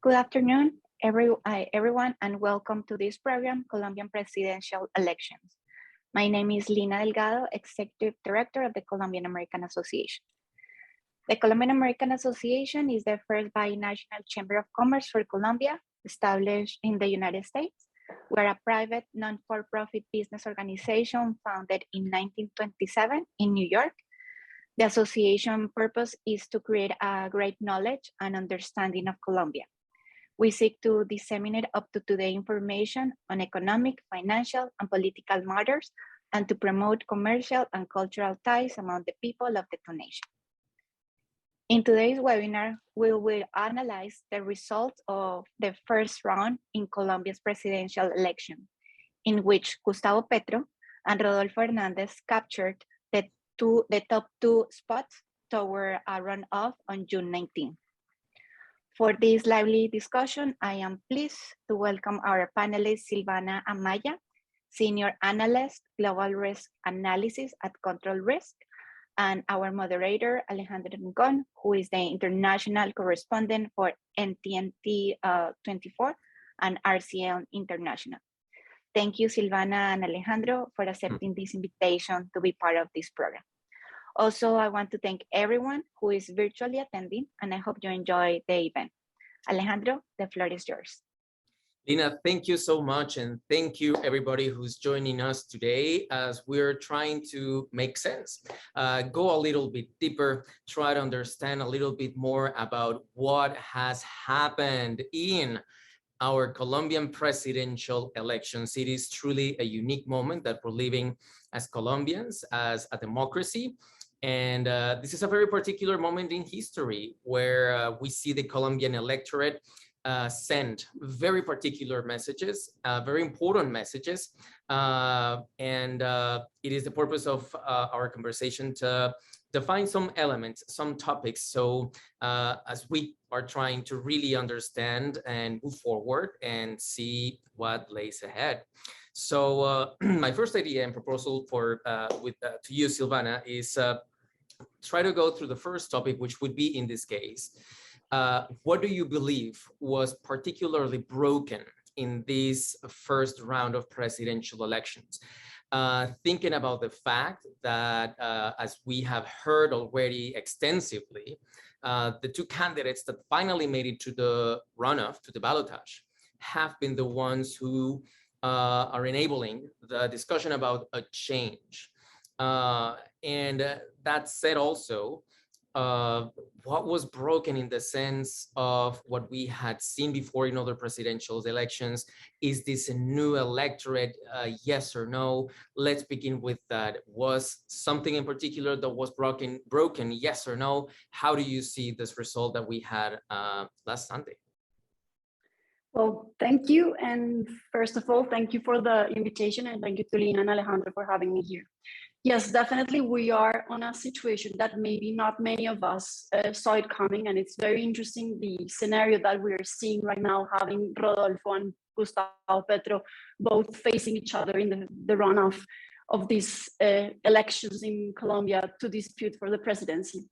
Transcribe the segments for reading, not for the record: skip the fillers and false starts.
Good afternoon, everyone, and welcome to this program, Colombian Presidential Elections. My name is Lina Delgado, Executive Director of the Colombian American Association. The Colombian American Association is the first binational chamber of commerce for Colombia, established in the United States. We're a private, non-for-profit business organization founded in 1927 in New York. The association purpose is to create a great knowledge and understanding of Colombia. We seek to disseminate up-to-date information on economic, financial, and political matters, and to promote commercial and cultural ties among the people of the two nations. In today's webinar, we will analyze the results of the first round in Colombia's presidential election, in which Gustavo Petro and Rodolfo Hernandez captured the top two spots toward a runoff on June 19. For this lively discussion, I am pleased to welcome our panelist, Silvana Amaya, Senior Analyst, Global Risk Analysis at Control Risk, and our moderator, Alejandro Rincon, who is the International Correspondent for NTNT 24 and RCN International. Thank you, Silvana and Alejandro, for accepting this invitation to be part of this program. Also, I want to thank everyone who is virtually attending, and I hope you enjoy the event. Alejandro, the floor is yours. Lina, thank you so much, and thank you everybody who's joining us today as we're trying to make sense, go a little bit deeper, try to understand a little bit more about what has happened in our Colombian presidential elections. It is truly a unique moment that we're living as Colombians, as a democracy. And this is a very particular moment in history where we see the Colombian electorate send very particular messages, very important messages. And it is the purpose of our conversation to define some elements, some topics. So as we are trying to really understand and move forward and see what lays ahead. So my first idea and proposal for to you, Silvana, is try to go through the first topic, which would be, in this case, what do you believe was particularly broken in this first round of presidential elections? Thinking about the fact that, as we have heard already extensively, the two candidates that finally made it to the runoff, to the ballotage, have been the ones who are enabling the discussion about a change. And that said also, what was broken in the sense of what we had seen before in other presidential elections? Is this a new electorate, yes or no? Let's begin with that. Was something in particular that was broken, yes or no? How do you see this result that we had last Sunday? Well, thank you. And first of all, thank you for the invitation, and thank you to Lina and Alejandro for having me here. Yes, definitely we are on a situation that maybe not many of us saw it coming, and it's very interesting the scenario that we're seeing right now, having Rodolfo and Gustavo Petro both facing each other in the runoff of these elections in Colombia to dispute for the presidency.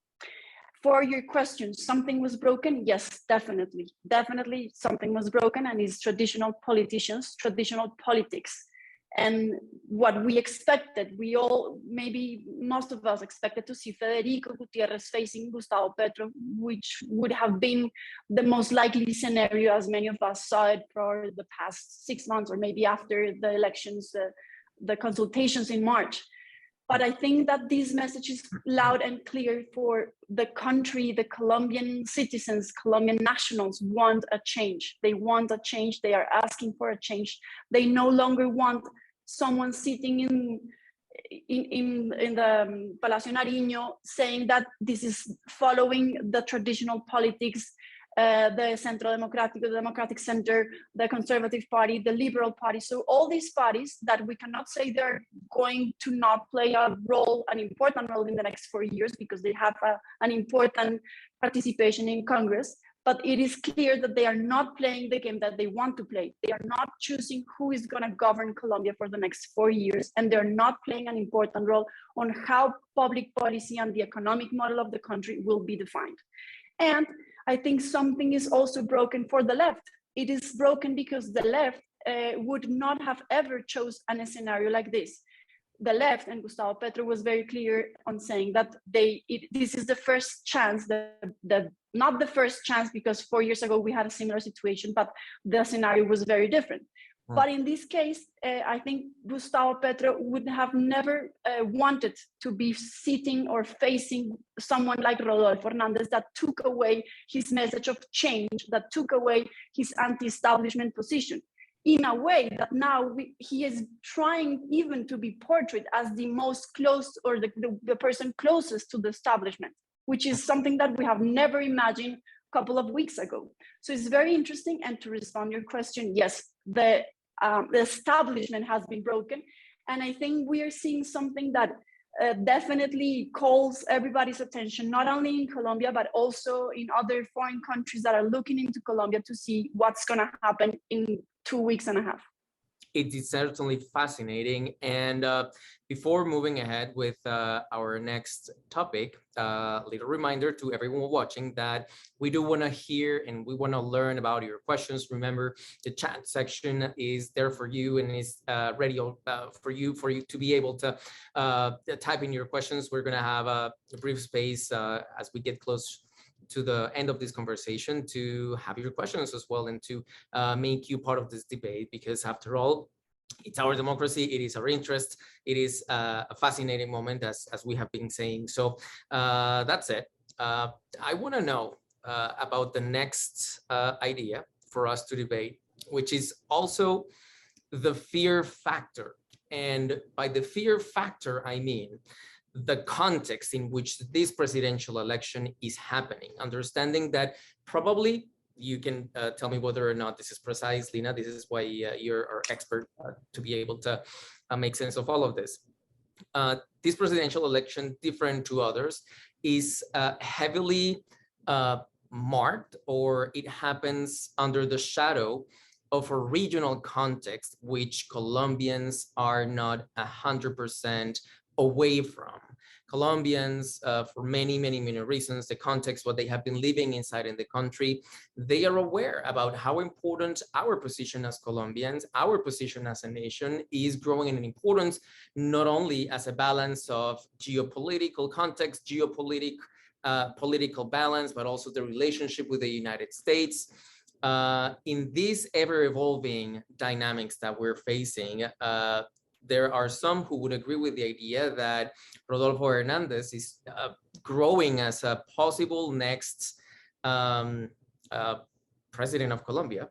For your question, something was broken? Yes, definitely. Definitely something was broken, and it's traditional politicians, traditional politics. And what we expected, we all, maybe most of us expected to see Federico Gutierrez facing Gustavo Petro, which would have been the most likely scenario, as many of us saw it for the past 6 months, or maybe after the elections, the consultations in March. But I think that this message is loud and clear for the country. The Colombian citizens, Colombian nationals want a change. They want a change. They are asking for a change. They no longer want someone sitting in the Palacio Nariño saying that this is following the traditional politics, the Centro Democrático, the Democratic Center, the Conservative Party, the Liberal Party. So all these parties that we cannot say they're going to not play a role, an important role in the next 4 years, because they have an important participation in Congress. But it is clear that they are not playing the game that they want to play. They are not choosing who is going to govern Colombia for the next 4 years, and they're not playing an important role on how public policy and the economic model of the country will be defined. And I think something is also broken for the left. It is broken because the left would not have ever chose a scenario like this. The left, and Gustavo Petro was very clear on saying that this is the first chance, not the first chance, because 4 years ago we had a similar situation, but the scenario was very different. But in this case, I think Gustavo Petro would have never wanted to be sitting or facing someone like Rodolfo Hernandez that took away his message of change, that took away his anti-establishment position, in a way that now he is trying even to be portrayed as the most close, or the person closest to the establishment, which is something that we have never imagined a couple of weeks ago. So it's very interesting. And to respond to your question, yes, the establishment has been broken. And I think we are seeing something that definitely calls everybody's attention, not only in Colombia, but also in other foreign countries that are looking into Colombia to see what's going to happen in 2 weeks and a half. It is certainly fascinating. And before moving ahead with our next topic, little reminder to everyone watching that we do want to hear and we want to learn about your questions. Remember, the chat section is there for you and is ready for you to be able to type in your questions. We're going to have a brief space as we get close to the end of this conversation to have your questions as well, and to make you part of this debate, because after all, it's our democracy, it is our interest, it is a fascinating moment, as we have been saying. So that's it. I want to know about the next idea for us to debate, which is also the fear factor. And by the fear factor, I mean the context in which this presidential election is happening, understanding that probably you can tell me whether or not this is precise, Lina. This is why you're our expert to be able to make sense of all of this. This presidential election, different to others, is heavily marked, or it happens under the shadow of a regional context which Colombians are not 100% away from. Colombians, for many reasons, the context, what they have been living inside in the country, they are aware about how important our position as Colombians, our position as a nation is growing in importance, not only as a balance of geopolitical context, political balance, but also the relationship with the United States. In these ever-evolving dynamics that we're facing, there are some who would agree with the idea that Rodolfo Hernandez is growing as a possible next president of Colombia,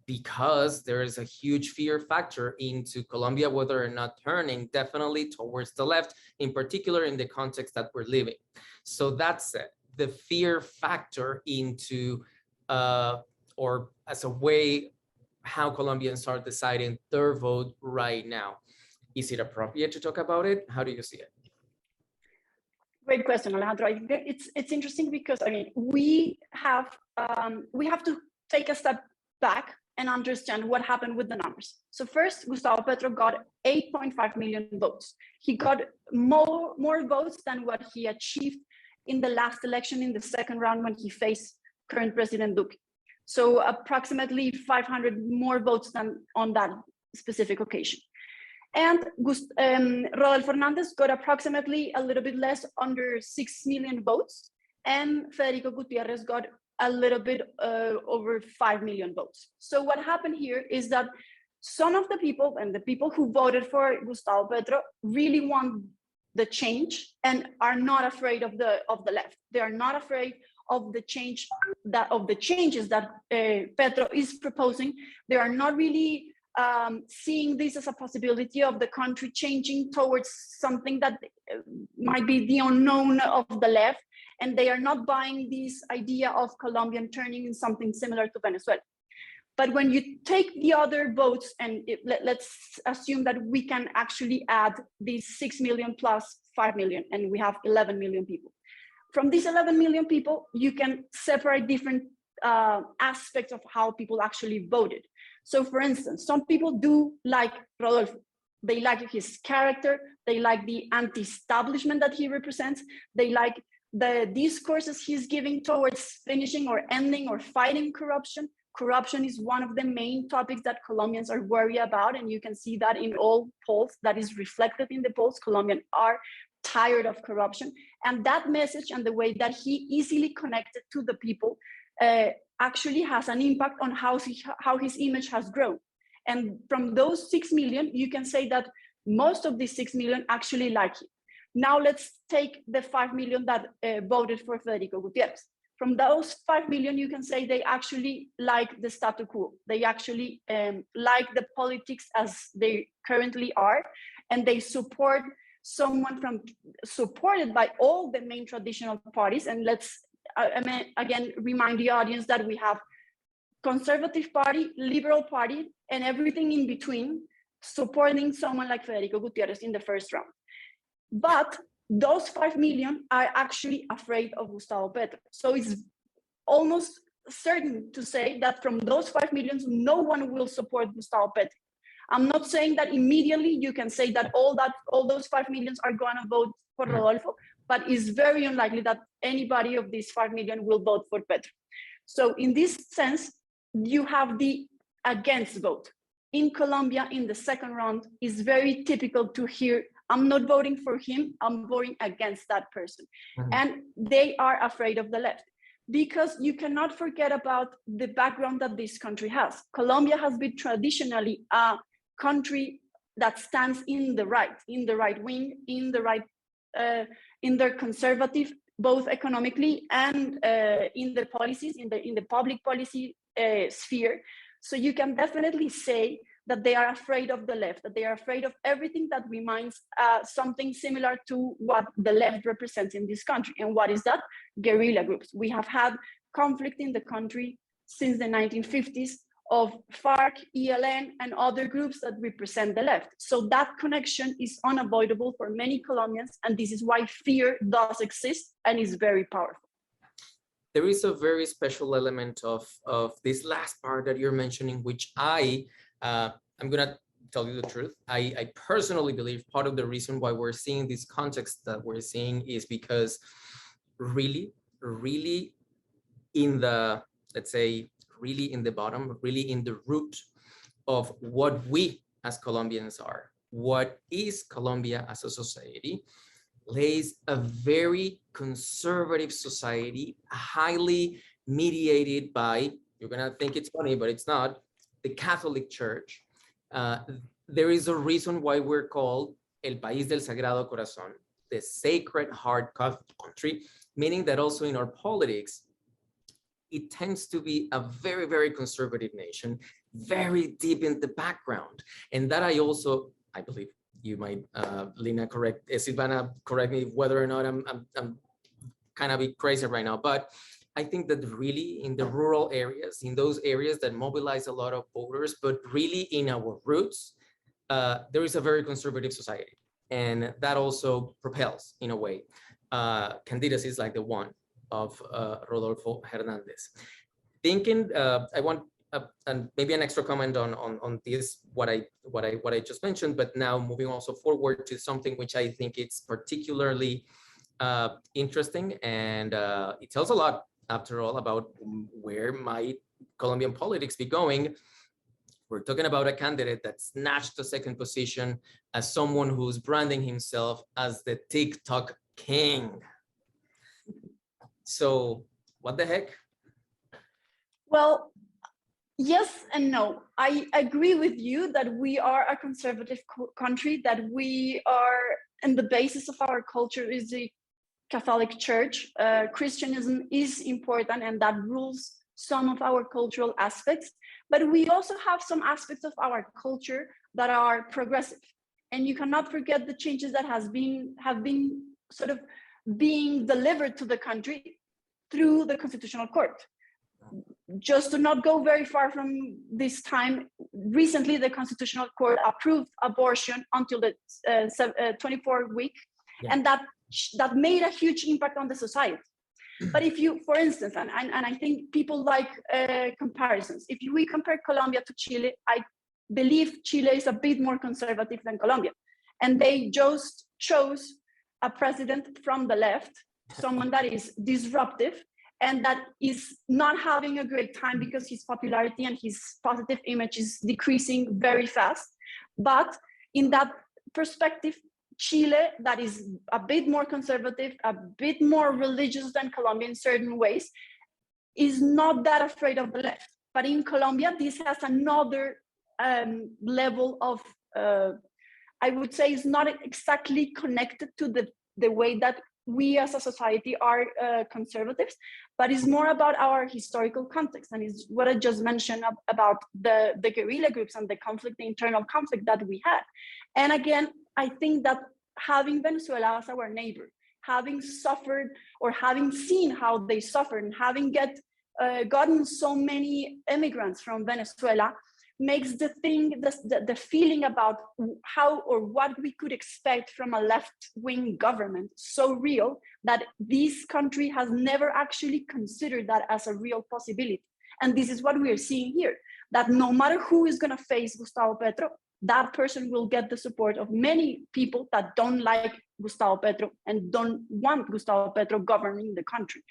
because there is a huge fear factor into Colombia, whether or not turning definitely towards the left, in particular in the context that we're living. So that's it, the fear factor into, or as a way how Colombians are deciding their vote right now. Is it appropriate to talk about it? How do you see it? Great question, Alejandro. I think it's interesting because, I mean, we have to take a step back and understand what happened with the numbers. So first, Gustavo Petro got 8.5 million votes. He got more votes than what he achieved in the last election in the second round when he faced current President Duque. So approximately 500 more votes than on that specific occasion. And Rodolfo Hernandez got approximately a little bit less, under 6 million votes. And Federico Gutierrez got a little bit over 5 million votes. So what happened here is that some of the people, and the people who voted for Gustavo Petro, really want the change and are not afraid of the left. They are not afraid of the changes that Petro is proposing. They are not really seeing this as a possibility of the country changing towards something that might be the unknown of the left, and they are not buying this idea of Colombian turning in something similar to Venezuela. But when you take the other votes, and let's assume that we can actually add these 6 million plus 5 million, and we have 11 million people. From these 11 million people, you can separate different aspects of how people actually voted. So for instance, some people do like Rodolfo. They like his character. They like the anti-establishment that he represents. They like the discourses he's giving towards finishing or ending or fighting corruption. Corruption is one of the main topics that Colombians are worried about, and you can see that in all polls. That is reflected in the polls. Colombians are tired of corruption, and that message and the way that he easily connected to the people actually has an impact on how his image has grown. And from those 6 million, you can say that most of these 6 million actually like him. Now let's take the 5 million that voted for Federico Gutiérrez. From those 5 million, you can say they actually like the status quo. They actually like the politics as they currently are, and they support someone supported by all the main traditional parties. And let's again remind the audience that we have Conservative Party, Liberal Party, and everything in between supporting someone like Federico Gutiérrez in the first round. But those 5 million are actually afraid of Gustavo Petro. So it's almost certain to say that from those 5 million, no one will support Gustavo Petro. I'm not saying that immediately you can say that all those 5 million are going to vote for Rodolfo, but it's very unlikely that anybody of these 5 million will vote for Petro. So in this sense, you have the against vote. In Colombia, in the second round, it's very typical to hear, I'm not voting for him, I'm voting against that person. Mm-hmm. And they are afraid of the left, because you cannot forget about the background that this country has. Colombia has been traditionally a country that stands in the right wing, in their conservative, both economically and in the policies, in the public policy sphere. So you can definitely say that they are afraid of the left, that they are afraid of everything that reminds something similar to what the left represents in this country. And what is that? Guerrilla groups. We have had conflict in the country since the 1950s of FARC, ELN, and other groups that represent the left. So that connection is unavoidable for many Colombians, and this is why fear does exist and is very powerful. There is a very special element of this last part that you're mentioning, which I'm going to tell you the truth. I personally believe part of the reason why we're seeing this context that we're seeing is because really in the, let's say, really in the bottom, really in the root of what we as Colombians are, what is Colombia as a society, lays a very conservative society, highly mediated by, you're going to think it's funny, but it's not, the Catholic Church. There is a reason why we're called El País del Sagrado Corazón, the Sacred Heart country, meaning that also in our politics, it tends to be a very, very conservative nation, very deep in the background. And that I believe, you might, Lina, Silvana, correct me whether or not I'm kind of a bit crazy right now, but I think that really in the rural areas, in those areas that mobilize a lot of voters, but really in our roots, there is a very conservative society. And that also propels, in a way, candidacies like the one of Rodolfo Hernandez. Thinking, I want and maybe an extra comment on this, what I just mentioned, but now moving also forward to something which I think it's particularly interesting, and it tells a lot, after all, about where might Colombian politics be going. We're talking about a candidate that snatched the second position as someone who's branding himself as the TikTok king. So what the heck? Well, yes and no. I agree with you that we are a conservative country, that we are, and the basis of our culture is the Catholic Church. Christianism is important, and that rules some of our cultural aspects. But we also have some aspects of our culture that are progressive. And you cannot forget the changes that have been sort of being delivered to the country through the Constitutional Court. Just to not go very far from this time, recently the Constitutional Court approved abortion until the 24th week, and that made a huge impact on the society. But if you, for instance, and I think people like comparisons, if we compare Colombia to Chile, I believe Chile is a bit more conservative than Colombia, and they just chose a president from the left someone that is disruptive and that is not having a great time because his popularity and his positive image is decreasing very fast. But in that perspective, Chile, that is a bit more conservative, a bit more religious than Colombia in certain ways, is not that afraid of the left. But in Colombia, this has another level of, I would say, is not exactly connected to the way that we as a society are conservatives, but it's more about our historical context. And it's what I just mentioned about the guerrilla groups and the conflict, the internal conflict that we had. And again, I think that having Venezuela as our neighbor, having suffered or having seen how they suffered and having gotten so many immigrants from Venezuela makes the feeling about how or what we could expect from a left-wing government so real that this country has never actually considered that as a real possibility. And this is what we are seeing here, that no matter who is going to face Gustavo Petro, that person will get the support of many people that don't like Gustavo Petro and don't want Gustavo Petro governing the country.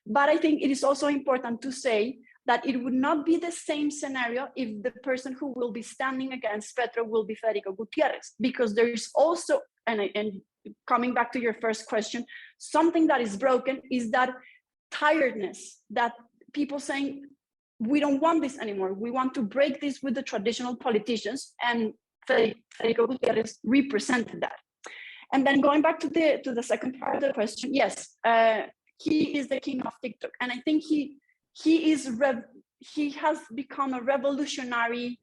But I think it is also important to say that it would not be the same scenario if the person who will be standing against Petro will be Federico Gutierrez, because there is also, and coming back to your first question, something that is broken is that tiredness, that people saying, we don't want this anymore. We want to break this with the traditional politicians, and Federico Gutierrez represented that. And then going back to the second part of the question, yes, he is the king of TikTok, and I think he has become a revolutionary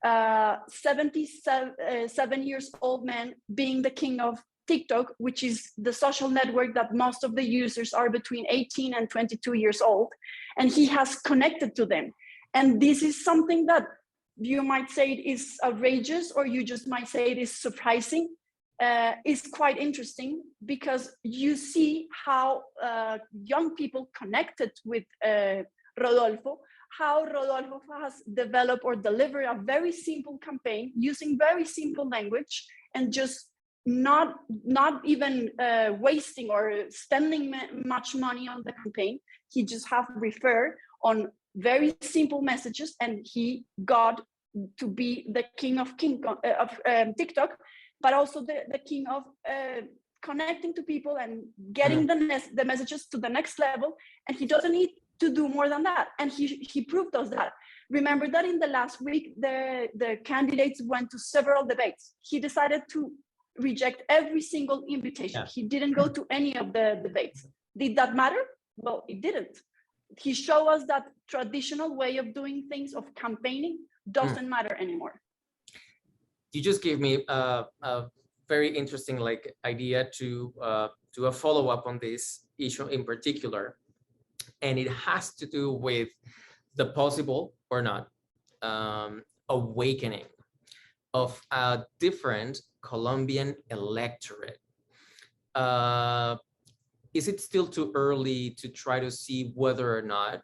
77 years old man being the king of TikTok, which is the social network that most of the users are between 18 and 22 years old, and he has connected to them. And this is something that you might say it is outrageous, or you just might say it is surprising. Is quite interesting because you see how young people connected with Rodolfo, how Rodolfo has developed or delivered a very simple campaign using very simple language and just not even wasting or spending much money on the campaign. He just have referred on very simple messages, and he got to be the king of TikTok, but also the king of connecting to people and getting the messages to the next level. And he doesn't need to do more than that. And he proved us that. Remember that in the last week, the candidates went to several debates. He decided to reject every single invitation. Yeah. He didn't go to any of the debates. Did that matter? Well, it didn't. He showed us that traditional way of doing things, of campaigning, doesn't matter anymore. You just gave me a very interesting idea to do a follow-up on this issue in particular, and it has to do with the possible or not awakening of a different Colombian electorate. Is it still too early to try to see whether or not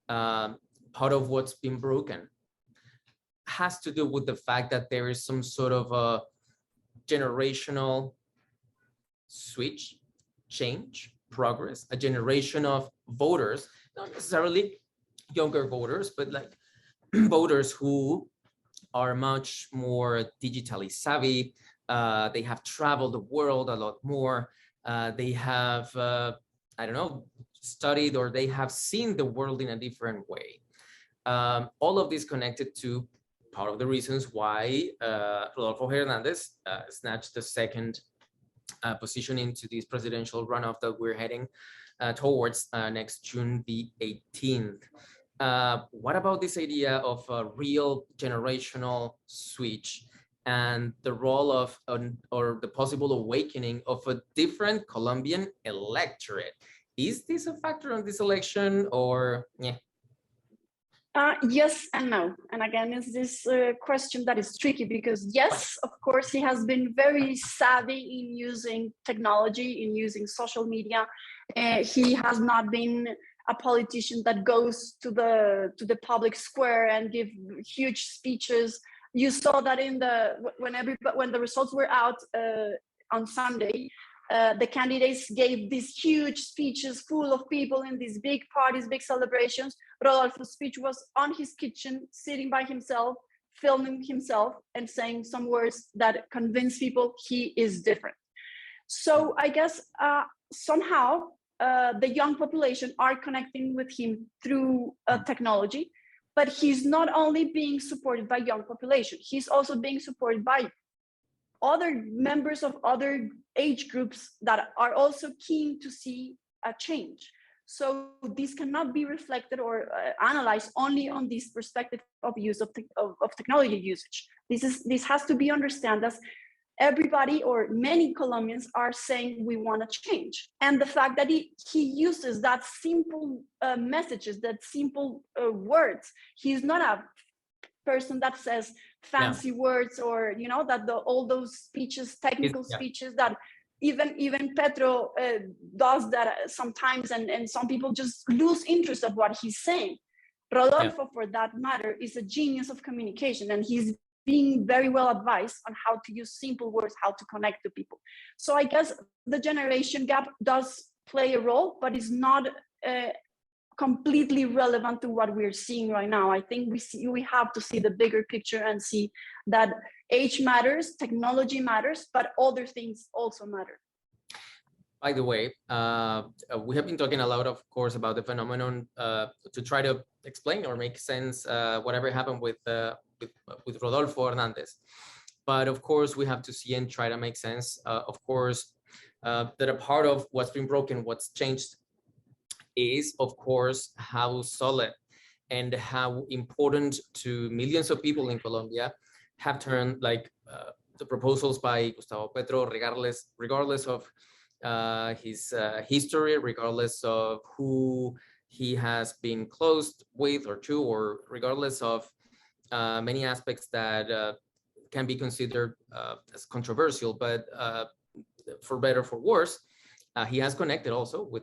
part of what's been broken has to do with the fact that there is some sort of a generational switch, change, progress, a generation of voters, not necessarily younger voters, but voters who are much more digitally savvy. They have traveled the world a lot more. They have, studied, or they have seen the world in a different way. All of this connected to part of the reasons why Rodolfo Hernandez snatched the second position into this presidential runoff that we're heading towards next June the 18th. What about this idea of a real generational switch and the role of, or the possible awakening of a different Colombian electorate? Is this a factor on this election, or yeah? Yes and no. And again, it's this question that is tricky because yes, of course, he has been very savvy in using technology, in using social media. He has not been a politician that goes to the public square and give huge speeches. You saw that in when the results were out on Sunday. the candidates gave these huge speeches full of people in these big parties, big celebrations. Rodolfo's speech was on his kitchen, sitting by himself, filming himself and saying some words that convince people he is different. So I guess somehow the young population are connecting with him through technology, but he's not only being supported by young population, he's also being supported by other members of other age groups that are also keen to see a change. So this cannot be reflected or analyzed only on this perspective of use of technology usage. This has to be understood as everybody or many Colombians are saying we want to change. And the fact that he uses that simple messages, that simple words, he's not a person that says fancy words or, you know, that all those speeches, technical speeches that even Petro does that sometimes, and some people just lose interest of what he's saying. Rodolfo, for that matter, is a genius of communication, and he's being very well advised on how to use simple words, how to connect to people. So I guess the generation gap does play a role, but it's not completely relevant to what we're seeing right now. I think we have to see the bigger picture and see that age matters, technology matters, but other things also matter. By the way, we have been talking a lot, of course, about the phenomenon to try to explain or make sense whatever happened with Rodolfo Hernandez. But of course, we have to see and try to make sense, of course, that a part of what's been broken, what's changed, is, of course, how solid and how important to millions of people in Colombia have turned, like the proposals by Gustavo Petro, regardless of his history, regardless of who he has been close with or to, or regardless of many aspects that can be considered as controversial, but for better or for worse, he has connected also with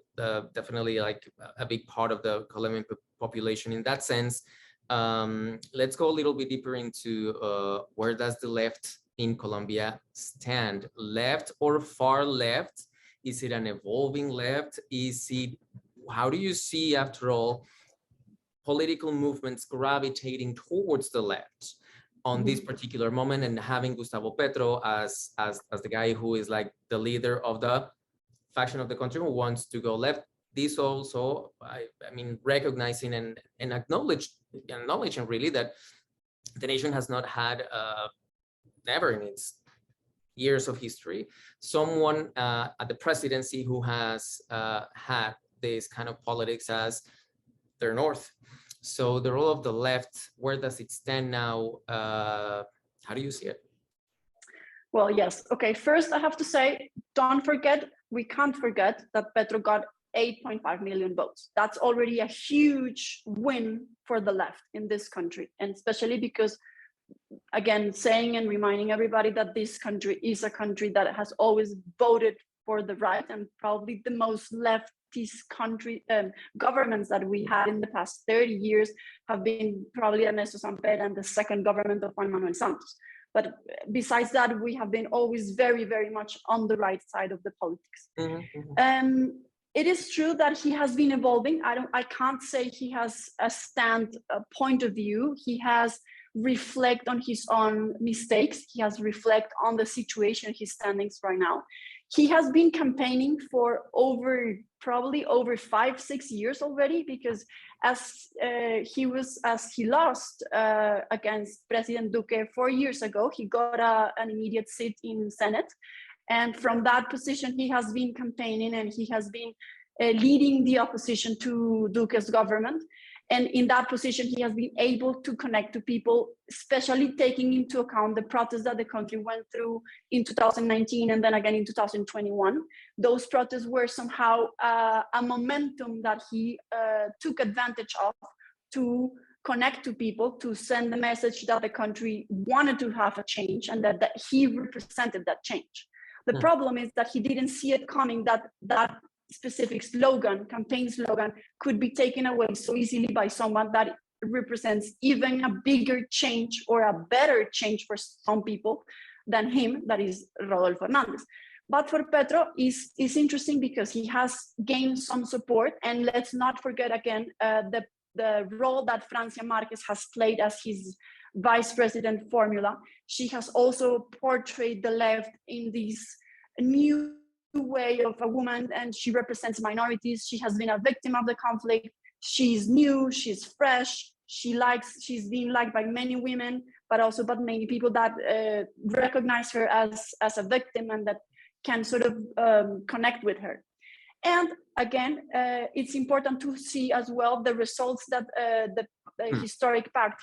definitely like a big part of the Colombian population. In that sense, let's go a little bit deeper into where does the left in Colombia stand? Left or far left? Is it an evolving left? How do you see, after all, political movements gravitating towards the left on this particular moment, and having Gustavo Petro as the guy who is like the leader of the faction of the country who wants to go left? This also, I mean, recognizing and acknowledging really that the nation has not had never in its years of history someone at the presidency who has had this kind of politics as their north. So the role of the left, where does it stand now? How do you see it? Well, yes. Okay, first I have to say, we can't forget that Petro got 8.5 million votes. That's already a huge win for the left in this country. And especially because, again, saying and reminding everybody that this country is a country that has always voted for the right, and probably the most leftist country governments that we had in the past 30 years have been probably Ernesto Samper and the second government of Juan Manuel Santos. But besides that, we have been always very, very much on the right side of the politics. It is true that he has been evolving. I can't say he has a point of view. He has reflect on his own mistakes. He has reflect on the situation he's standing right now. He has been campaigning for probably over 5-6 years already, because as he lost against President Duque 4 years ago, he got an immediate seat in Senate. And from that position, he has been campaigning, and he has been leading the opposition to Duque's government. And in that position, he has been able to connect to people, especially taking into account the protests that the country went through in 2019 and then again in 2021. Those protests were somehow a momentum that he took advantage of to connect to people, to send the message that the country wanted to have a change, and that he represented that change. The problem is that he didn't see it coming, that specific campaign slogan could be taken away so easily by someone that represents even a bigger change or a better change for some people than him, that is Rodolfo Hernandez. But for Petro, is interesting because he has gained some support. And let's not forget again the role that Francia Marquez has played as his vice president formula. She has also portrayed the left in this new way of a woman, and she represents minorities. She has been a victim of the conflict. She's new, she's fresh, she's being liked by many women, but also by many people that recognize her as a victim and that can sort of connect with her. And again, it's important to see as well the results that the historic pact,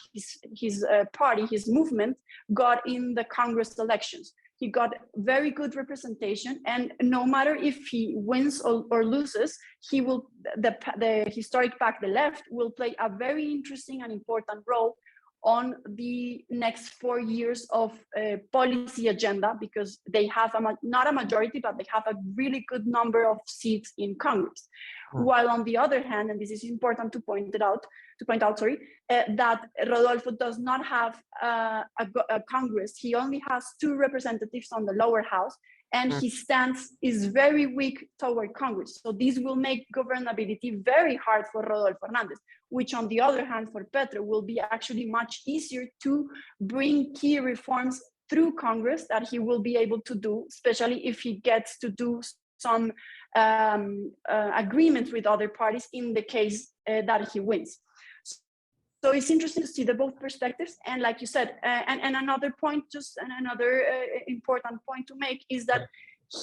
his party, his movement got in the Congress elections. He got very good representation, and no matter if he wins or loses, he will the historic pact, the left, will play a very interesting and important role on the next 4 years of policy agenda, because they have not a majority, but they have a really good number of seats in Congress. While on the other hand, and this is important to point out, that Rodolfo does not have a Congress. He only has 2 representatives on the lower house, and his stance is very weak toward Congress. So this will make governability very hard for Rodolfo Hernandez, which on the other hand for Petro will be actually much easier to bring key reforms through Congress that he will be able to do, especially if he gets to do some agreements with other parties in the case that he wins. So it's interesting to see the both perspectives. And like you said, and another point, another important point to make is that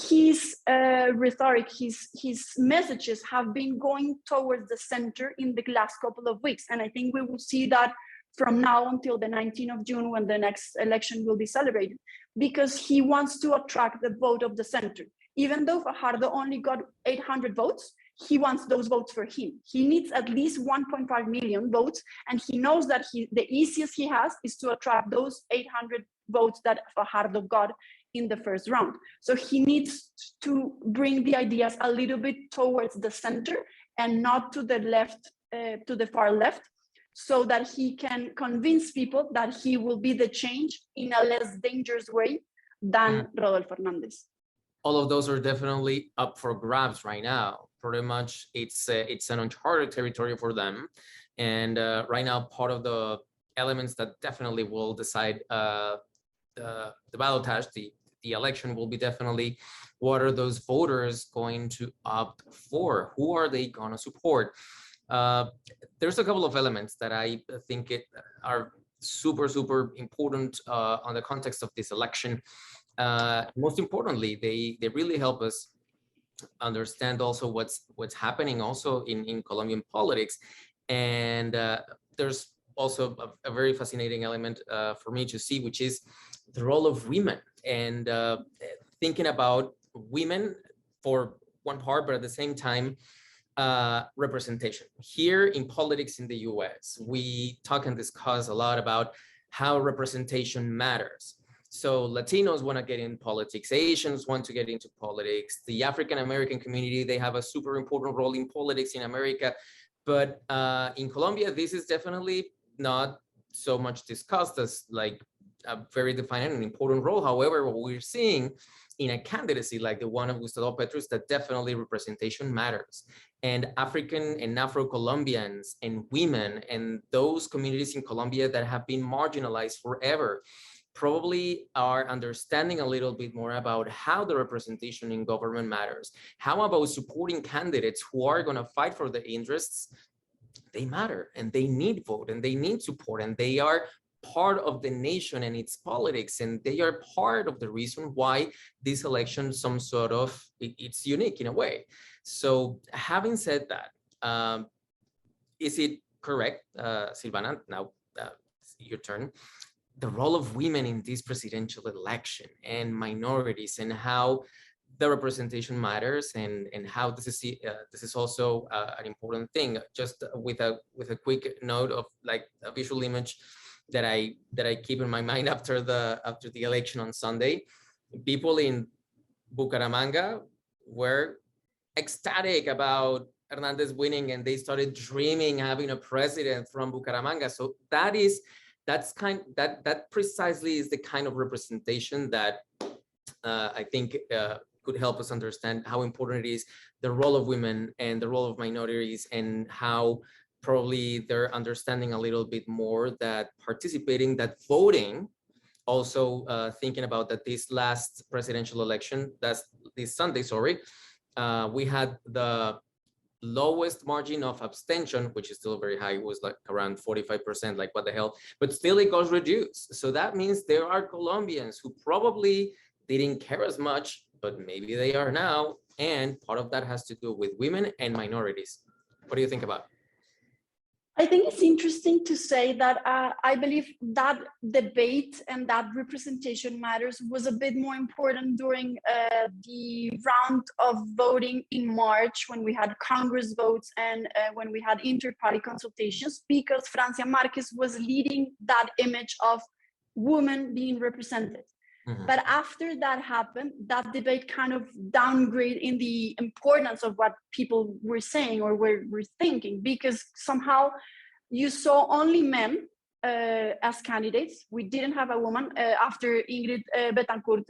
his rhetoric, his messages have been going towards the center in the last couple of weeks. And I think we will see that from now until the 19th of June, when the next election will be celebrated, because he wants to attract the vote of the center. Even though Fajardo only got 800 votes, he wants those votes for him. He needs at least 1.5 million votes, and he knows that the easiest he has is to attract those 800 votes that Fajardo got in the first round. So he needs to bring the ideas a little bit towards the center and not to the left, to the far left, so that he can convince people that he will be the change in a less dangerous way than Rodolfo Hernandez. All of those are definitely up for grabs right now. Pretty much, it's an uncharted territory for them, and right now, part of the elements that definitely will decide the ballotage, the election, will be definitely what are those voters going to opt for? Who are they going to support? There's a couple of elements that I think are super important on the context of this election. Most importantly, they really help us understand also what's happening also in Colombian politics. And there's also a very fascinating element for me to see, which is the role of women, and thinking about women for one part, but at the same time, representation. Here in politics in the US, we talk and discuss a lot about how representation matters. So Latinos want to get in politics, Asians want to get into politics, the African American community, they have a super important role in politics in America. But in Colombia, this is definitely not so much discussed as like a very defined and important role. However, what we're seeing in a candidacy like the one of Gustavo Petro is that definitely representation matters. And African and Afro-Colombians and women and those communities in Colombia that have been marginalized forever probably are understanding a little bit more about how the representation in government matters. How about supporting candidates who are going to fight for the interests? They matter, and they need vote, and they need support, and they are part of the nation and its politics, and they are part of the reason why this election it's unique in a way. So having said that, is it correct, Silvana, now your turn, the role of women in this presidential election and minorities, and how the representation matters, and how this is also an important thing? Just with a quick note of like a visual image that I keep in my mind after the election on Sunday. People in Bucaramanga were ecstatic about Hernandez winning, and they started dreaming having a president from Bucaramanga. So that precisely is the kind of representation that I think could help us understand how important it is, the role of women and the role of minorities, and how probably they're understanding a little bit more that participating, that voting, also thinking about that this last presidential election, that's this Sunday, sorry, we had the lowest margin of abstention, which is still very high. It was like around 45%, like what the hell, but still it got reduced. So that means there are Colombians who probably didn't care as much, but maybe they are now. And part of that has to do with women and minorities. What do you think about? I think it's interesting to say that I believe that debate and that representation matters was a bit more important during the round of voting in March, when we had Congress votes and when we had inter-party consultations, because Francia Marquez was leading that image of women being represented. Mm-hmm. But after that happened, that debate kind of downgraded in the importance of what people were saying or were thinking, because somehow you saw only men as candidates. We didn't have a woman after Ingrid Betancourt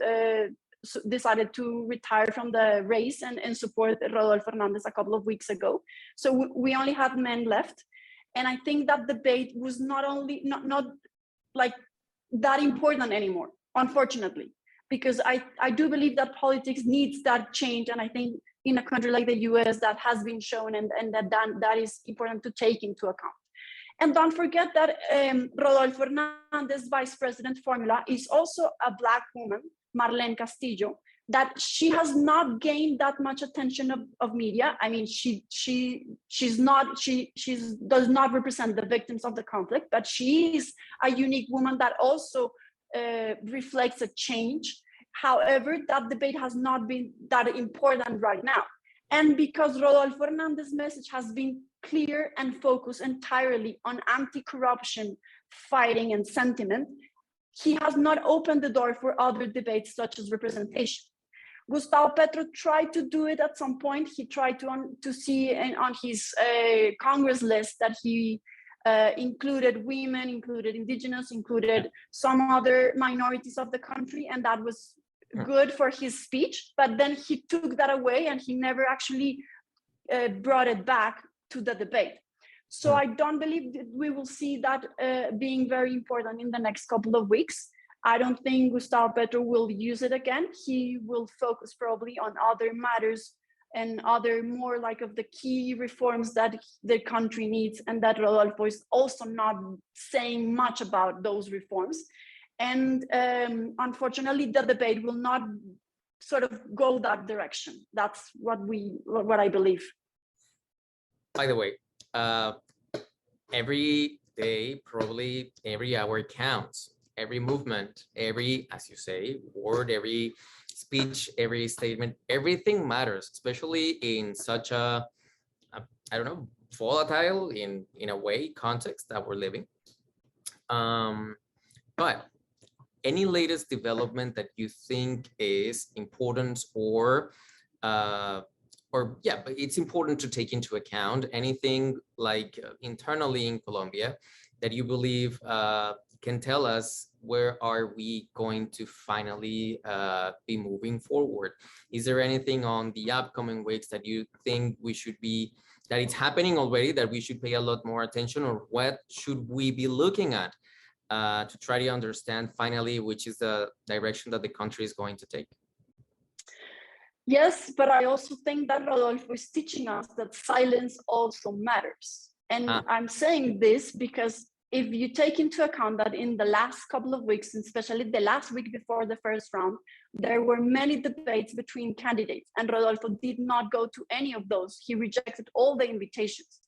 decided to retire from the race and support Rodolfo Hernandez a couple of weeks ago. So we only had men left. And I think that debate was not like that important anymore, unfortunately, because I do believe that politics needs that change. And I think in a country like the US, that has been shown, and that is important to take into account. And don't forget that Rodolfo Hernandez vice president formula is also a Black woman, Marlene Castillo, that she has not gained that much attention of media. I mean, she does not represent the victims of the conflict, but she is a unique woman that also reflects a change. However, that debate has not been that important right now. And because Rodolfo Hernandez's message has been clear and focused entirely on anti-corruption, fighting, and sentiment, he has not opened the door for other debates such as representation. Gustavo Petro tried to do it at some point. He tried to see on his Congress list that he included women, included indigenous, included some other minorities of the country, and that was good for his speech. But then he took that away and he never actually brought it back to the debate. So I don't believe that we will see that being very important in the next couple of weeks. I don't think Gustavo Petro will use it again. He will focus probably on other matters and other more like of the key reforms that the country needs, and that Rodolfo is also not saying much about those reforms. And unfortunately, the debate will not sort of go that direction. That's what I believe. By the way, every day, probably every hour counts. Every movement, every, as you say, word, every speech, every statement, everything matters, especially in such a I don't know, volatile in a way context that we're living. But any latest development that you think is important or yeah, but it's important to take into account, anything like internally in Colombia that you believe can tell us where are we going to finally be moving forward? Is there anything on the upcoming weeks that you think we should be, that it's happening already, that we should pay a lot more attention, or what should we be looking at to try to understand finally which is the direction that the country is going to take? Yes, but I also think that Rodolfo is teaching us that silence also matters. And I'm saying this because if you take into account that in the last couple of weeks, and especially the last week before the first round, there were many debates between candidates, and Rodolfo did not go to any of those. He rejected all the invitations.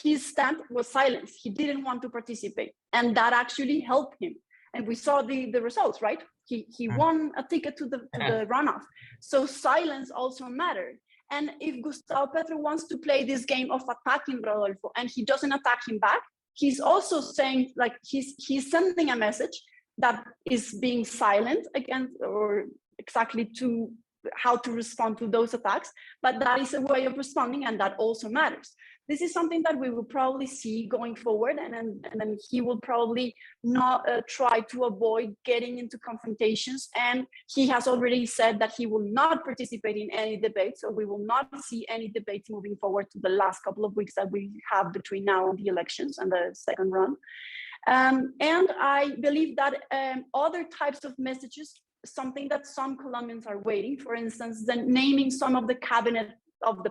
His stand was silence. He didn't want to participate, and that actually helped him. And we saw the results, right? He won a ticket to the runoff. So silence also mattered. And if Gustavo Petro wants to play this game of attacking Rodolfo and he doesn't attack him back, he's also saying, like, he's sending a message that is being silent against, or exactly to how to respond to those attacks, but that is a way of responding, and that also matters. this is something that we will probably see going forward, and then he will probably not try to avoid getting into confrontations. And he has already said that he will not participate in any debates, so we will not see any debates moving forward to the last couple of weeks that we have between now and the elections and the second run. And I believe that other types of messages, something that some Colombians are waiting, for instance, then naming some of the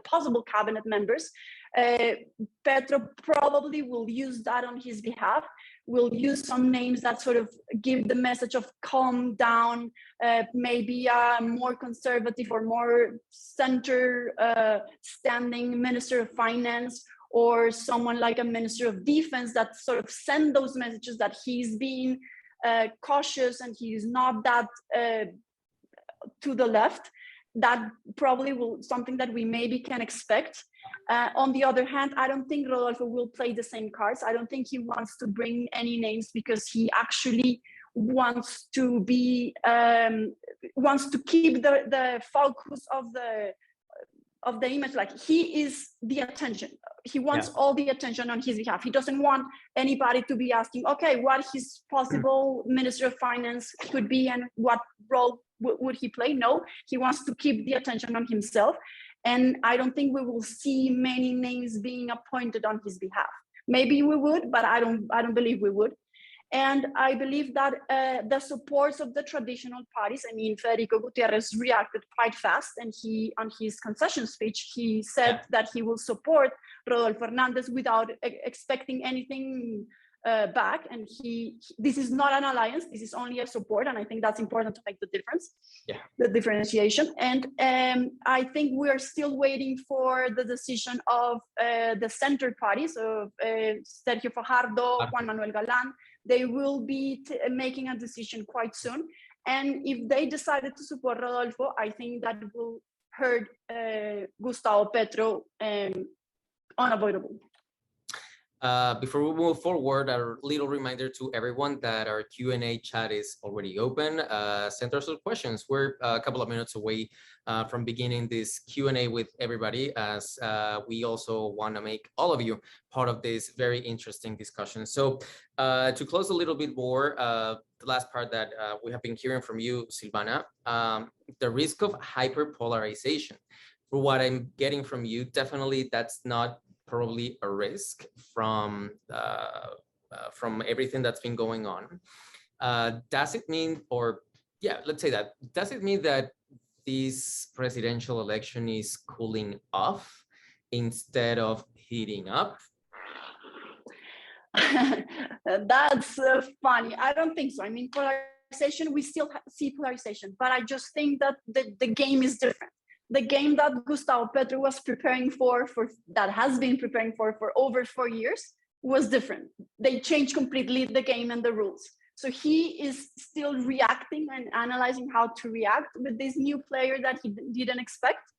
possible cabinet members, Petro probably will use that on his behalf, will use some names that sort of give the message of calm down, maybe a more conservative or more center standing Minister of Finance, or someone like a Minister of Defense that sort of send those messages that he's being cautious and he's not that to the left. That probably will something that we maybe can expect. On the other hand, I don't think Rodolfo will play the same cards. I don't think he wants to bring any names because he actually wants to be wants to keep the focus of the image. Like, he is the attention. He wants all the attention on his behalf. He doesn't want anybody to be asking, okay, what his possible Minister of Finance could be and what role would he play. No, he wants to keep the attention on himself. And I don't think we will see many names being appointed on his behalf. Maybe we would, but I don't believe we would. And I believe that the supports of the traditional parties, I mean, Federico Gutierrez reacted quite fast, and he, on his concession speech, he said that he will support Rodolfo Hernandez without expecting anything back. And this is not an alliance, this is only a support, and I think that's important to make the difference, the differentiation. And I think we are still waiting for the decision of the center parties of Sergio Fajardo, Juan Manuel Galán. They will be making a decision quite soon. And if they decided to support Rodolfo, I think that will hurt Gustavo Petro unavoidable. Before we move forward, a little reminder to everyone that our Q&A chat is already open. Send us some questions. We're a couple of minutes away from beginning this Q&A with everybody, as we also want to make all of you part of this very interesting discussion. So to close a little bit more, the last part that we have been hearing from you, Silvana, the risk of hyperpolarization. For what I'm getting from you, definitely that's not probably a risk from everything that's been going on. Does it mean, or let's say that, does it mean that this presidential election is cooling off instead of heating up? That's funny. I don't think so. I mean, polarization, we still see polarization, but I just think that the game is different. The game that Gustavo Petro was preparing for that has been preparing for over 4 years was different. They changed completely the game and the rules. So he is still reacting and analyzing how to react with this new player that he didn't expect.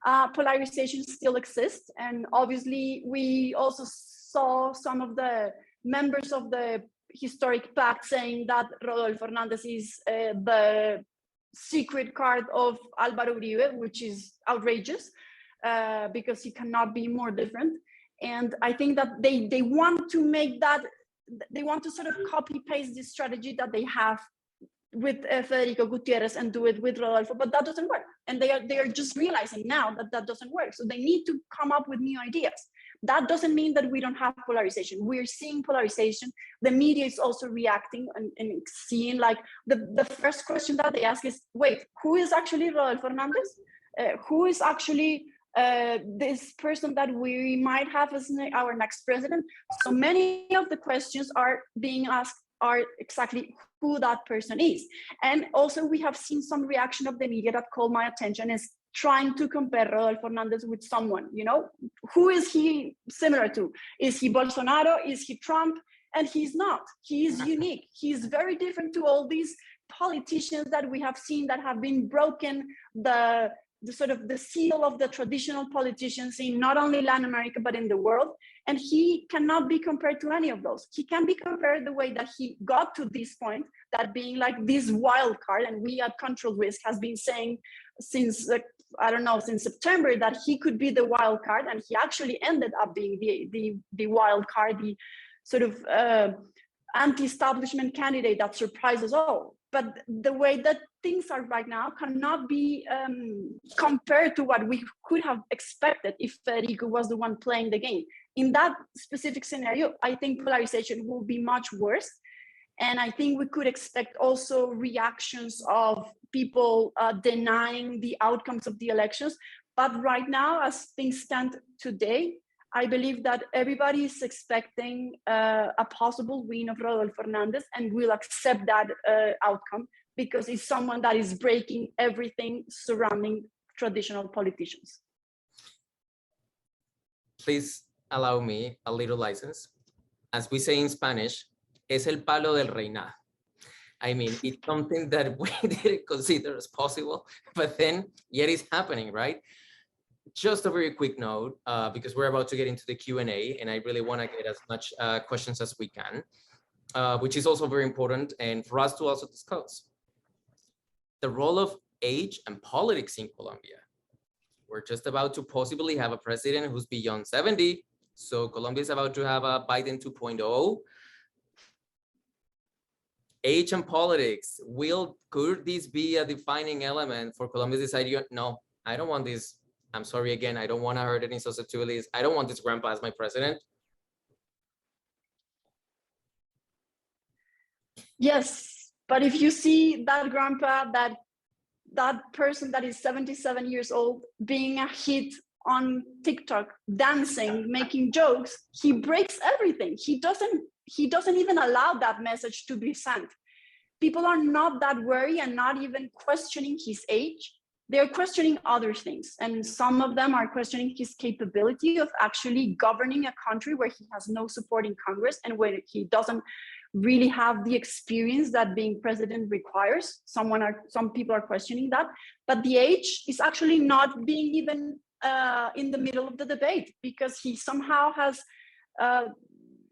Polarization still exists. And obviously we also saw some of the members of the historic pact saying that Rodolfo Hernandez is the secret card of Álvaro Uribe, which is outrageous because he cannot be more different. And I think that they want to make that, they want to sort of copy paste this strategy that they have with Federico Gutierrez and do it with Rodolfo, but that doesn't work. And they are just realizing now that that doesn't work. So they need to come up with new ideas. That doesn't mean that we don't have polarization. We're seeing polarization. The media is also reacting and seeing, like, the first question that they ask is, wait, who is actually Rodolfo Hernandez? Who is actually this person that we might have as our next president? So many of the questions are being asked are exactly who that person is. And also we have seen some reaction of the media that called my attention is trying to compare Rodolfo Hernandez with someone, you know, who is he similar to? Is he Bolsonaro? Is he Trump? And he's not. He is unique. He's very different to all these politicians that we have seen that have been broken the sort of the seal of the traditional politicians in not only Latin America, but in the world. And he cannot be compared to any of those. He can be compared the way that he got to this point, that being like this wild card, and we at Control Risk has been saying since I don't know, since September, that he could be the wild card, and he actually ended up being the wild card, the sort of anti-establishment candidate that surprised us all. But the way that things are right now cannot be compared to what we could have expected if Federico was the one playing the game. In that specific scenario, I think polarization will be much worse. And I think we could expect also reactions of people denying the outcomes of the elections. But right now, as things stand today, I believe that everybody is expecting a possible win of Rodolfo Hernandez and will accept that outcome because it's someone that is breaking everything surrounding traditional politicians. Please allow me a little license. As we say in Spanish, es el palo del reinado. I mean, it's something that we didn't consider as possible, but then yet it's happening, right? Just a very quick note, because we're about to get into the Q&A, and I really want to get as much questions as we can, which is also very important, and for us to also discuss the role of age and politics in Colombia. We're just about to possibly have a president who's beyond 70, so Colombia is about to have a Biden 2.0. Age and politics, could this be a defining element for Colombia's deciding, no, I don't want this. I'm sorry again, I don't want to hurt any susceptibilities. I don't want this grandpa as my president. Yes, but if you see that grandpa, that person that is 77 years old being a hit on TikTok, dancing, making jokes, he breaks everything. He doesn't even allow that message to be sent. People are not that worried and not even questioning his age. They're questioning other things. And some of them are questioning his capability of actually governing a country where he has no support in Congress and where he doesn't really have the experience that being president requires. Some people are questioning that. But the age is actually not being even in the middle of the debate because he somehow has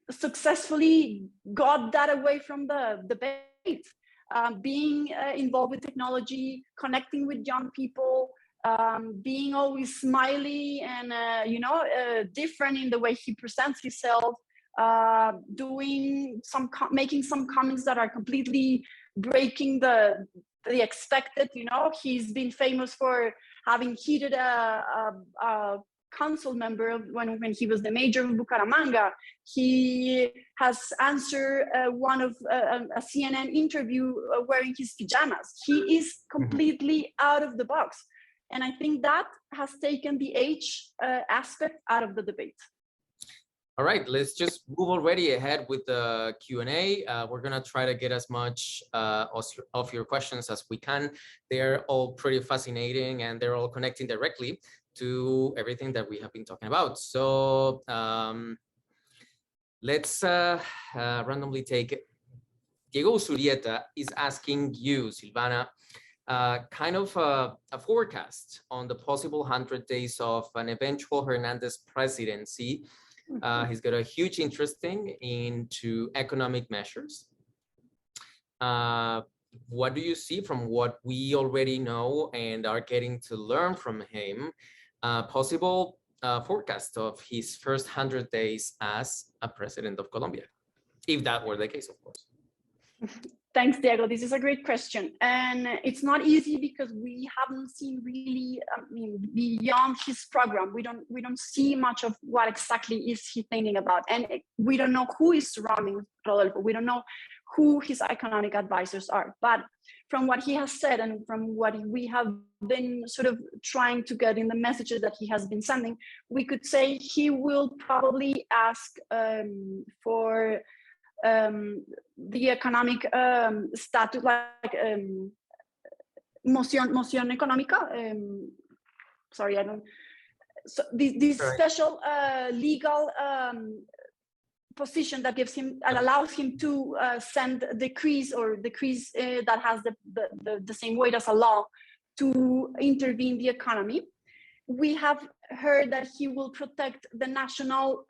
successfully got that away from the debate. Being involved with technology, connecting with young people, being always smiley and different in the way he presents himself, making some comments that are completely breaking the expected. He's been famous for having heated a council member when he was the mayor of Bucaramanga. He has answered one of a CNN interview wearing his pajamas. He is completely out of the box. And I think that has taken the age aspect out of the debate. All right, let's just move already ahead with the Q&A. We're gonna try to get as much of your questions as we can. They're all pretty fascinating and they're all connecting directly to everything that we have been talking about. So let's randomly take it. Diego Usurieta is asking you, Silvana, kind of a forecast on the possible 100 days of an eventual Hernandez presidency. He's got a huge interest into economic measures. What do you see from what we already know and are getting to learn from him? Possible forecast of his first 100 days as a president of Colombia, if that were the case, of course. Thanks, Diego. This is a great question. And it's not easy because we haven't seen really, beyond his program. We don't see much of what exactly is he thinking about. And we don't know who is surrounding Rodolfo. We don't know who his economic advisors are. But from what he has said and from what we have been sort of trying to get in the messages that he has been sending, we could say he will probably ask for the economic status, like moción económica. Sorry, I don't. So this right. Special legal position that gives him and allows him to send decrees that has the same weight as a law to intervene the economy. We have heard that he will protect the national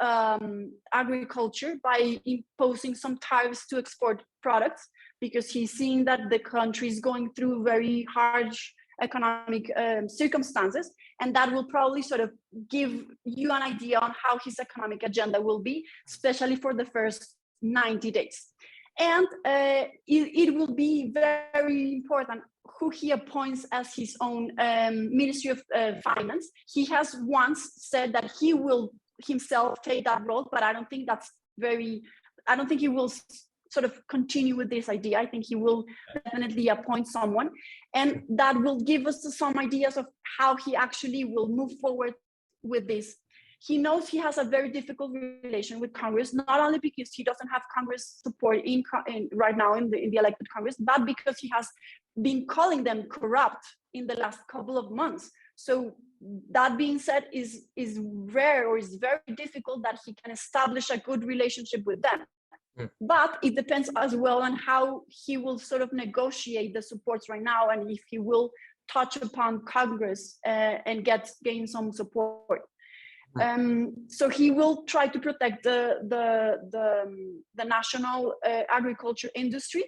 agriculture by imposing some tariffs to export products, because he's seen that the country is going through very harsh economic circumstances, and that will probably sort of give you an idea on how his economic agenda will be, especially for the first 90 days. And it will be very important who he appoints as his own Ministry of Finance. He has once said that he will himself take that role, but I don't think he will sort of continue with this idea. I think he will definitely appoint someone, and that will give us some ideas of how he actually will move forward with this. He knows he has a very difficult relation with Congress, not only because he doesn't have Congress support right now in the elected Congress, but because he has been calling them corrupt in the last couple of months. So that being said, is rare, or is very difficult that he can establish a good relationship with them. But it depends as well on how he will sort of negotiate the supports right now, and if he will touch upon Congress and gain some support. So he will try to protect the national agriculture industry.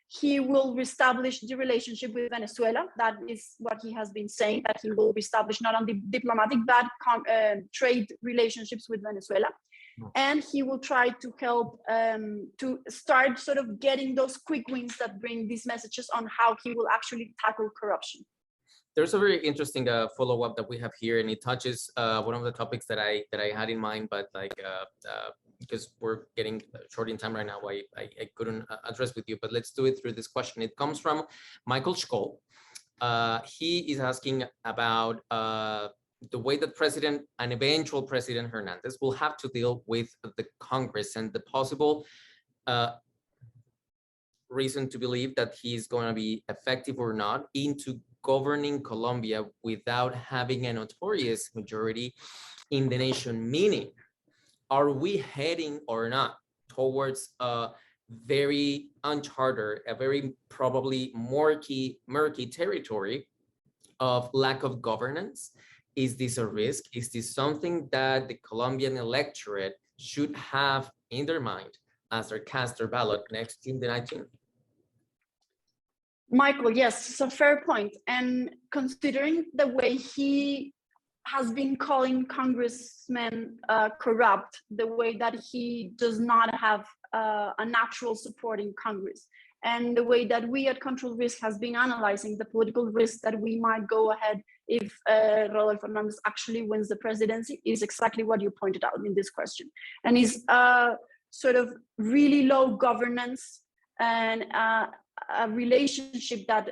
He will reestablish the relationship with Venezuela. That is what he has been saying, that he will reestablish not only diplomatic but trade relationships with Venezuela. And he will try to help to start sort of getting those quick wins that bring these messages on how he will actually tackle corruption. There's a very interesting follow-up that we have here, and it touches one of the topics that I had in mind, but because we're getting short in time right now, I couldn't address with you, but let's do it through this question. It comes from Michael Scholl. He is asking about the way that an eventual President Hernandez will have to deal with the Congress, and the possible reason to believe that he's going to be effective or not into governing Colombia without having a notorious majority in the nation. Meaning, are we heading or not towards a very uncharted, a very probably murky territory of lack of governance? Is this a risk? Is this something that the Colombian electorate should have in their mind as they cast their ballot next June the 19th? Michael, yes, it's a fair point. And considering the way he has been calling congressmen corrupt, the way that he does not have a natural support in Congress, and the way that we at Control Risk has been analyzing the political risk that we might go ahead if Rodolfo Hernandez actually wins the presidency, is exactly what you pointed out in this question. And is sort of really low governance and a relationship that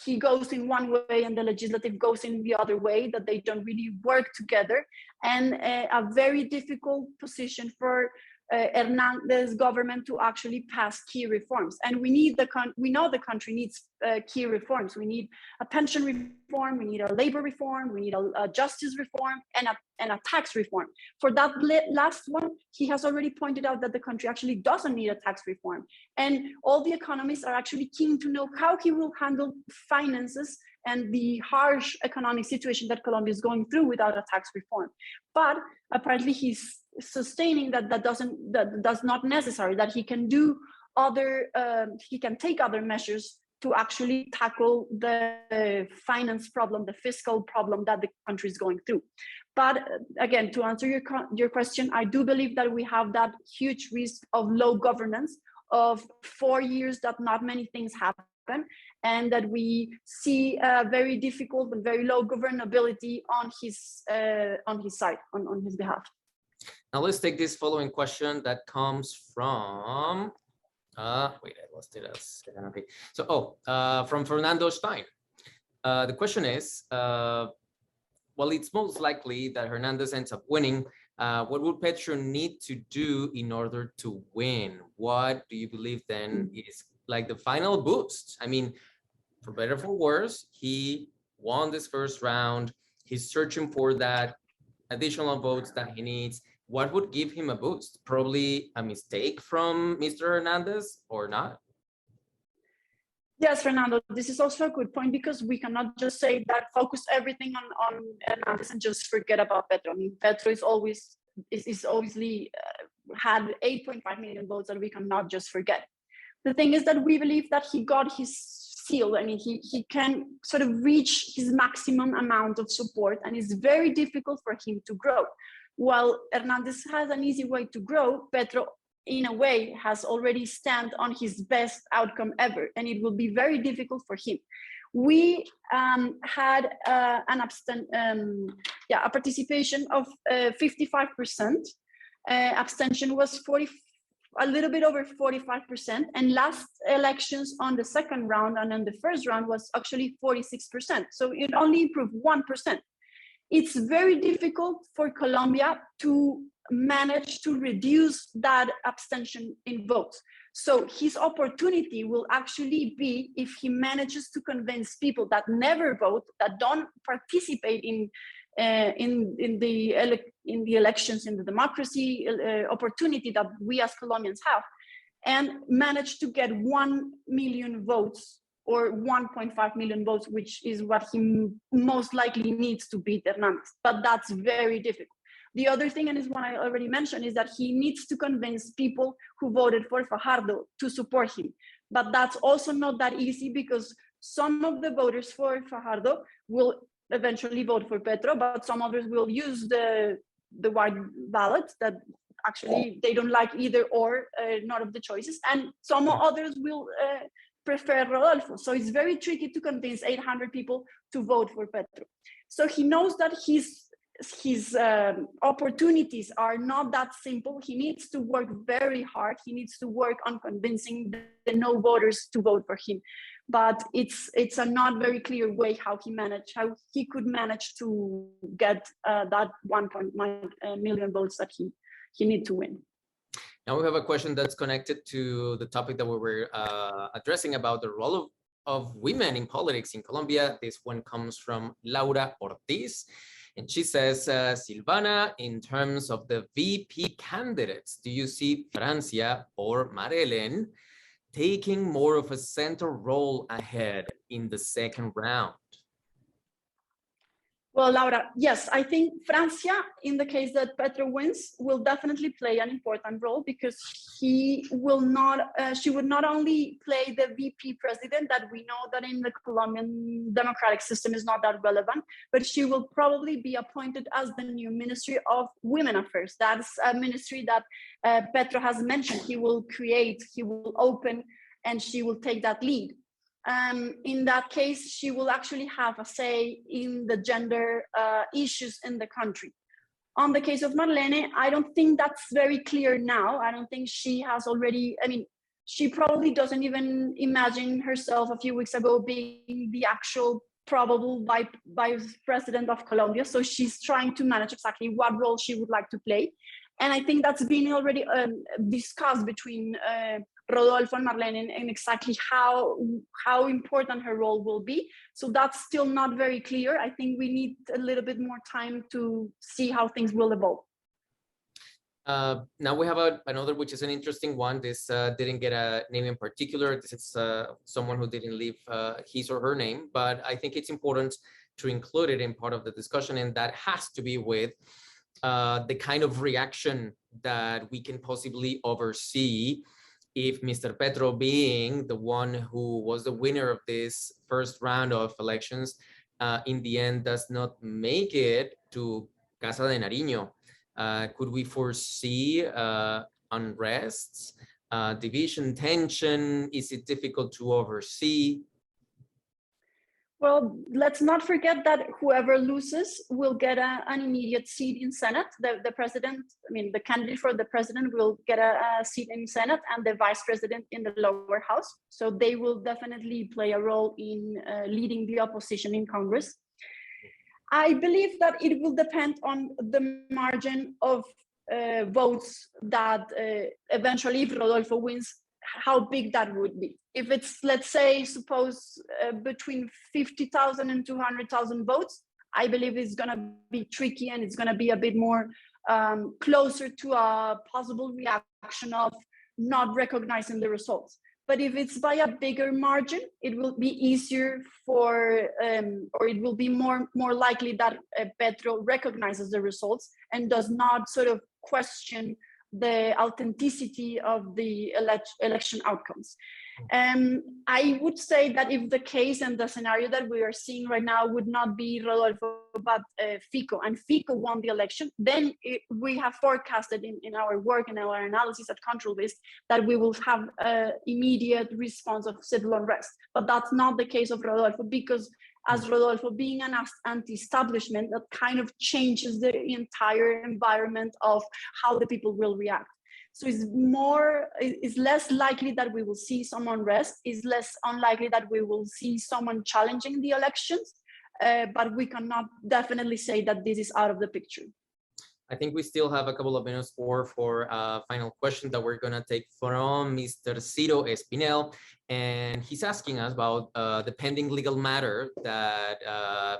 he goes in one way and the legislative goes in the other way, that they don't really work together, and a very difficult position for Hernandez government to actually pass key reforms. And we know the country needs key reforms. We need a pension reform, we need a labor reform, we need a justice reform, and a tax reform. For that last one, he has already pointed out that the country actually doesn't need a tax reform. And all the economists are actually keen to know how he will handle finances and the harsh economic situation that Colombia is going through without a tax reform. But apparently he's sustaining that that's not necessary, that he can do he can take other measures to actually tackle the finance problem, the fiscal problem that the country is going through. But again, to answer your question, I do believe that we have that huge risk of low governance, of 4 years that not many things happen, and that we see very difficult and very low governability on his side, on his behalf. Now let's take this following question that comes from, wait, I lost it. Okay. So, from Fernando Stein. The question is, well, it's most likely that Hernandez ends up winning. What would Petro need to do in order to win? What do you believe then is like the final boost? I mean, for better or for worse, he won this first round. He's searching for that additional votes that he needs. What would give him a boost? Probably a mistake from Mr. Hernandez or not? Yes, Fernando, this is also a good point, because we cannot just say that focus everything on Hernandez and just forget about Petro. I mean, Petro is obviously had 8.5 million votes that we cannot just forget. The thing is that we believe that he got his seal. I mean, he can sort of reach his maximum amount of support, and it's very difficult for him to grow. While Hernandez has an easy way to grow, Petro, in a way, has already stand on his best outcome ever, and it will be very difficult for him. We had a participation of 55%. Abstention was a little bit over 45%, and last elections on the second round and on the first round was actually 46%. So it only improved 1%. It's very difficult for Colombia to manage to reduce that abstention in votes. So his opportunity will actually be if he manages to convince people that never vote, that don't participate in the elections, in the democracy opportunity that we as Colombians have, and manage to get 1 million votes or 1.5 million votes, which is what he most likely needs to beat Hernandez. But that's very difficult. The other thing, and is one I already mentioned, is that he needs to convince people who voted for Fajardo to support him. But that's also not that easy, because some of the voters for Fajardo will eventually vote for Petro, but some others will use the white ballot that actually they don't like either or, none of the choices. And some others will prefer Rodolfo. So it's very tricky to convince 800 people to vote for Petro. So he knows that his opportunities are not that simple. He needs to work very hard. He needs to work on convincing the no voters to vote for him. But it's a not very clear way how he could manage to get that 1.9 million votes that he needs to win. Now we have a question that's connected to the topic that we were addressing about the role of women in politics in Colombia. This one comes from Laura Ortiz. And she says, Silvana, in terms of the VP candidates, do you see Francia or Marelen taking more of a center role ahead in the second round? Well, Laura, yes, I think Francia, in the case that Petro wins, will definitely play an important role, because she would not only play the VP president that we know that in the Colombian democratic system is not that relevant, but she will probably be appointed as the new Ministry of Women Affairs. That's a ministry that Petro has mentioned he will create, he will open, and she will take that lead. In that case, she will actually have a say in the gender issues in the country. On the case of Marlene, I don't think that's very clear now. I don't think she has already, I mean, she probably doesn't even imagine herself a few weeks ago being the actual probable vice president of Colombia. So she's trying to manage exactly what role she would like to play. And I think that's been already discussed between Rodolfo and Marlene, and exactly how important her role will be. So that's still not very clear. I think we need a little bit more time to see how things will evolve. Now we have another, which is an interesting one. This didn't get a name in particular. This is someone who didn't leave his or her name, but I think it's important to include it in part of the discussion, and that has to be with the kind of reaction that we can possibly oversee if Mr. Petro, being the one who was the winner of this first round of elections, in the end does not make it to Casa de Nariño. Could we foresee unrests, division, tension? Is it difficult to oversee? Well, let's not forget that whoever loses will get an immediate seat in Senate. The president, I mean, the candidate for the president will get a seat in Senate, and the vice president in the lower house. So they will definitely play a role in leading the opposition in Congress. I believe that it will depend on the margin of votes that eventually, if Rodolfo wins, how big that would be. If it's, let's say, suppose between 50,000 and 200,000 votes, I believe it's going to be tricky, and it's going to be a bit more closer to a possible reaction of not recognizing the results. But if it's by a bigger margin, it will be easier for, or it will be more likely that Petro recognizes the results and does not sort of question the authenticity of the election outcomes. I would say that if the case and the scenario that we are seeing right now would not be Rodolfo, but Fico, and Fico won the election, then we have forecasted in our work and our analysis at Control List that we will have an immediate response of civil unrest. But that's not the case of Rodolfo, because as Rodolfo being an anti-establishment, that kind of changes the entire environment of how the people will react. So it's less likely that we will see some unrest, it's less unlikely that we will see someone challenging the elections, but we cannot definitely say that this is out of the picture. I think we still have a couple of minutes for a final question that we're gonna take from Mr. Ciro Espinel, and he's asking us about the pending legal matter that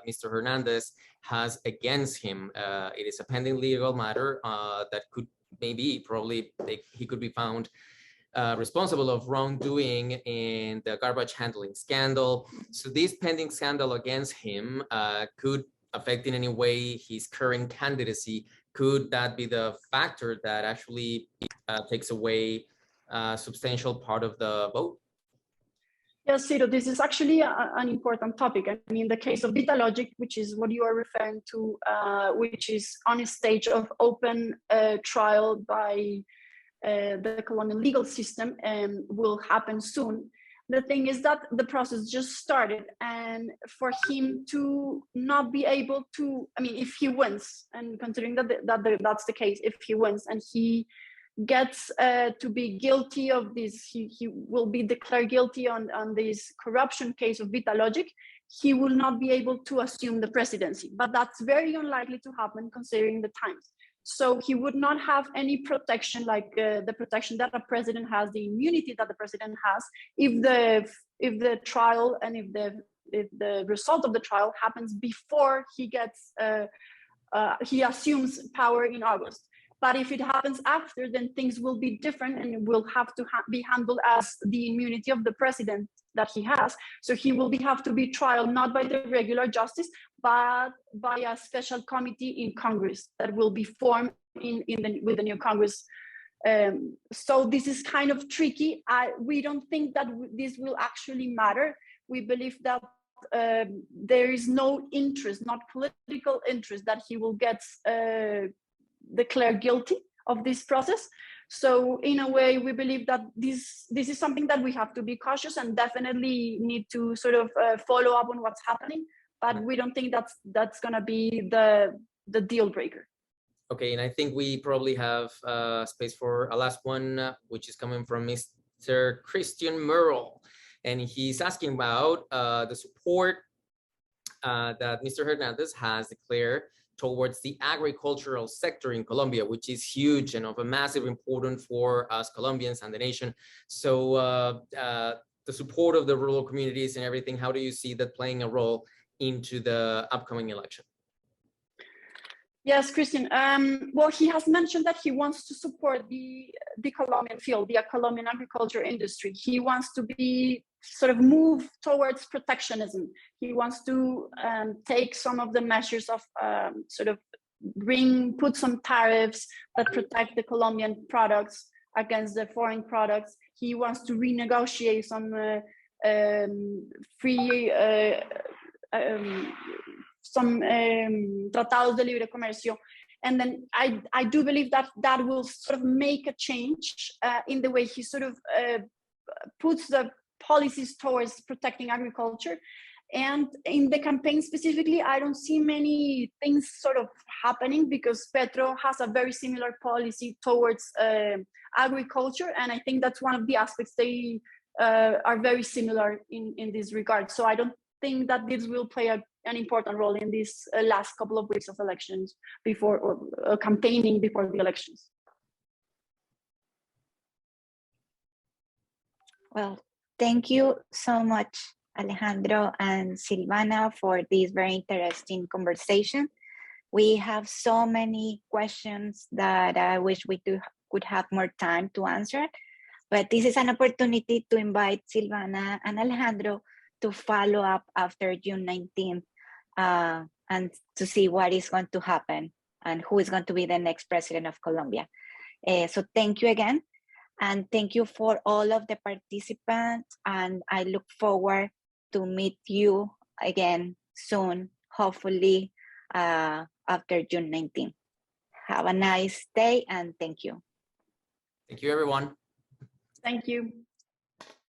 Mr. Hernandez has against him. It is a pending legal matter that could probably he could be found responsible of wrongdoing in the garbage handling scandal. So this pending scandal against him could affect in any way his current candidacy. Could that be the factor that actually takes away a substantial part of the vote? Yes, Ciro, this is actually an important topic. I mean, the case of Vitalogic, which is what you are referring to, which is on a stage of open trial by the Colombian legal system, will happen soon. The thing is that the process just started, and for him to not be able to, I mean, if he wins, and considering that that's the case, if he wins and he gets to be guilty of this, he will be declared guilty on this corruption case of Vitalogic, he will not be able to assume the presidency. But that's very unlikely to happen considering the times. So he would not have any protection like the protection that a president has, the immunity that the president has, if the trial and if the result of the trial happens before he gets he assumes power in August. But if it happens after, then things will be different, and it will have to be handled as the immunity of the president that he has. So he will have to be tried not by the regular justice, but by a special committee in Congress that will be formed with the new Congress. So this is kind of tricky. We don't think that this will actually matter. We believe that there is no interest, not political interest, that he will get declared guilty of this process. So in a way, we believe that this is something that we have to be cautious and definitely need to sort of follow up on what's happening. But we don't think that's going to be the deal breaker. Okay, and I think we probably have space for a last one, which is coming from Mr. Christian Merle. And he's asking about the support that Mr. Hernandez has declared towards the agricultural sector in Colombia, which is huge and of a massive importance for us Colombians and the nation. So the support of the rural communities and everything, how do you see that playing a role into the upcoming election? Yes, Christian. Well, he has mentioned that he wants to support the Colombian field, the Colombian agriculture industry. He wants to be sort of move towards protectionism. He wants to take some of the measures of sort of put some tariffs that protect the Colombian products against the foreign products. He wants to renegotiate some tratados de libre comercio. And then I do believe that will sort of make a change in the way he sort of puts the policies towards protecting agriculture. And in the campaign specifically, I don't see many things sort of happening because Petro has a very similar policy towards agriculture. And I think that's one of the aspects they are very similar in this regard. So I don't think that this will play an important role in these last couple of weeks of elections before, or campaigning before the elections. Well, thank you so much, Alejandro and Silvana, for this very interesting conversation. We have so many questions that I wish we could have more time to answer, but this is an opportunity to invite Silvana and Alejandro to follow up after June 19th and to see what is going to happen and who is going to be the next president of Colombia. So thank you again. And thank you for all of the participants. And I look forward to meet you again soon, hopefully after June 19th. Have a nice day and thank you. Thank you, everyone. Thank you.